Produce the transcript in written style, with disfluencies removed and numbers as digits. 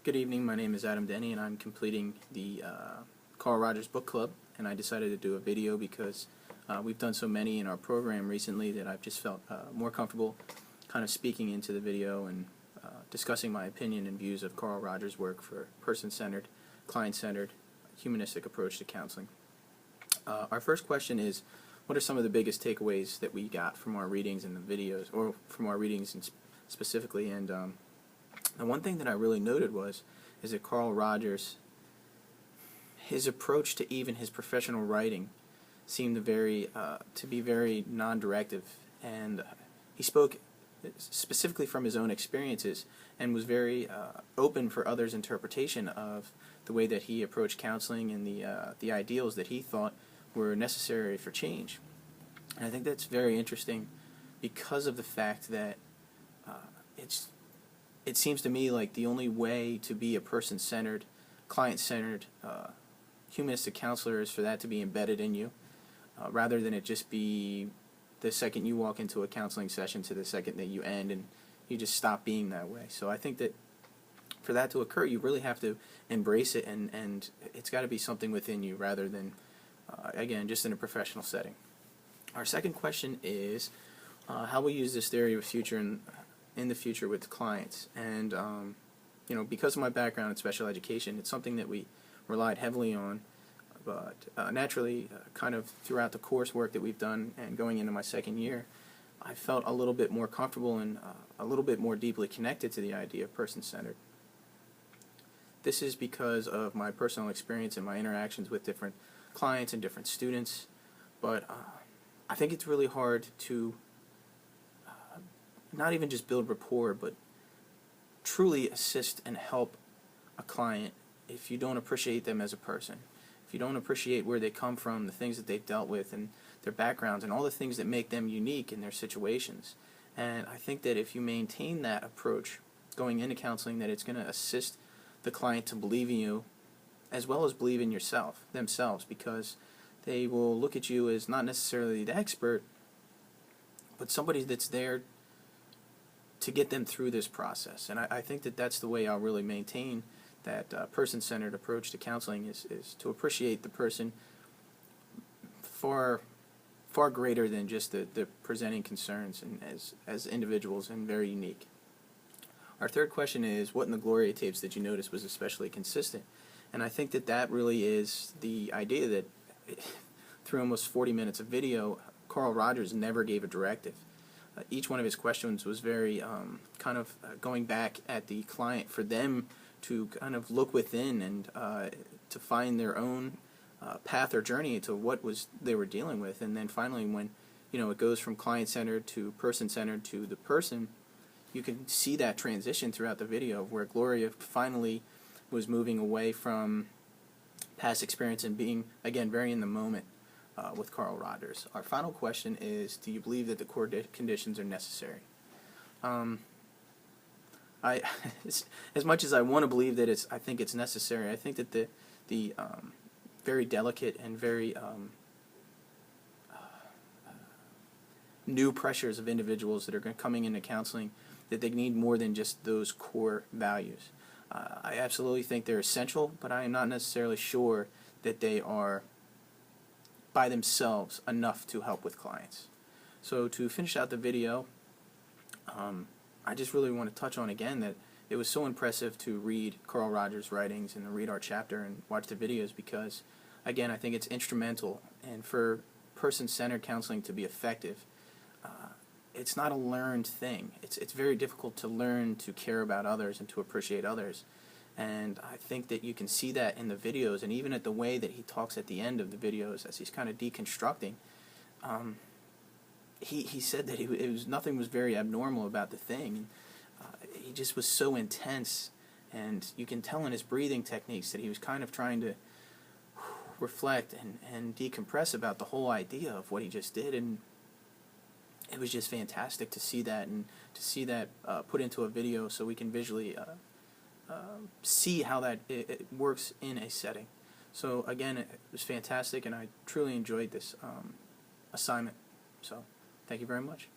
Good evening, my name is Denney and I'm completing the Carl Rogers Book Club, and I decided to do a video because we've done so many in our program recently that I've just felt more comfortable kind of speaking into the video and discussing my opinion and views of Carl Rogers' work for person-centered, client-centered, humanistic approach to counseling. Our first question is, what are some of the biggest takeaways that we got from our readings and the videos, or from our readings specifically? And the one thing that I really noted is that Carl Rogers, his approach to even his professional writing seemed to be very non-directive, and he spoke specifically from his own experiences and was very open for others' interpretation of the way that he approached counseling and the ideals that he thought were necessary for change. And I think that's very interesting because of the fact that it seems to me like the only way to be a person-centered, client-centered, humanistic counselor is for that to be embedded in you, rather than it just be the second you walk into a counseling session to the second that you end, and you just stop being that way. So I think that for that to occur, you really have to embrace it, and it's got to be something within you rather than, again, just in a professional setting. Our second question is how we use this theory of future in the future with clients. And you know, because of my background in special education, it's something that we relied heavily on, but naturally, kind of throughout the coursework that we've done and going into my second year, I felt a little bit more comfortable and a little bit more deeply connected to the idea of person-centered. This is because of my personal experience and my interactions with different clients and different students, but I think it's really hard to not even just build rapport, but truly assist and help a client if you don't appreciate them as a person, if you don't appreciate where they come from, the things that they've dealt with, and their backgrounds, and all the things that make them unique in their situations. And I think that if you maintain that approach going into counseling, that it's going to assist the client to believe in you as well as believe in themselves, because they will look at you as not necessarily the expert, but somebody that's there to get them through this process. And I think that that's the way I'll really maintain that person-centered approach to counseling is to appreciate the person far greater than just the presenting concerns and as individuals and very unique. Our third question is, what in the Gloria tapes did you notice was especially consistent? And I think that that really is the idea that through almost 40 minutes of video, Carl Rogers never gave a directive. Each one of his questions was very kind of going back at the client for them to kind of look within and to find their own path or journey to what they were dealing with. And then finally, when it goes from client-centered to person-centered to the person, you can see that transition throughout the video where Gloria finally was moving away from past experience and being, again, very in the moment with Carl Rogers. Our final question is, do you believe that the core conditions are necessary? As much as I want to believe that I think it's necessary, I think that the very delicate and very new pressures of individuals that are coming into counseling, that they need more than just those core values. I absolutely think they're essential, but I am not necessarily sure that they are by themselves enough to help with clients. So to finish out the video, I just really want to touch on again that it was so impressive to read Carl Rogers' writings and to read our chapter and watch the videos because, again, I think it's instrumental. And for person-centered counseling to be effective, it's not a learned thing. It's very difficult to learn to care about others and to appreciate others. And I think that you can see that in the videos, and even at the way that he talks at the end of the videos as he's kind of deconstructing. He said that nothing was very abnormal about the thing. He just was so intense, and you can tell in his breathing techniques that he was kind of trying to reflect and decompress about the whole idea of what he just did. And it was just fantastic to see that, and to see that put into a video so we can visually see how that it works in a setting. So again, it was fantastic, and I truly enjoyed this assignment. So thank you very much.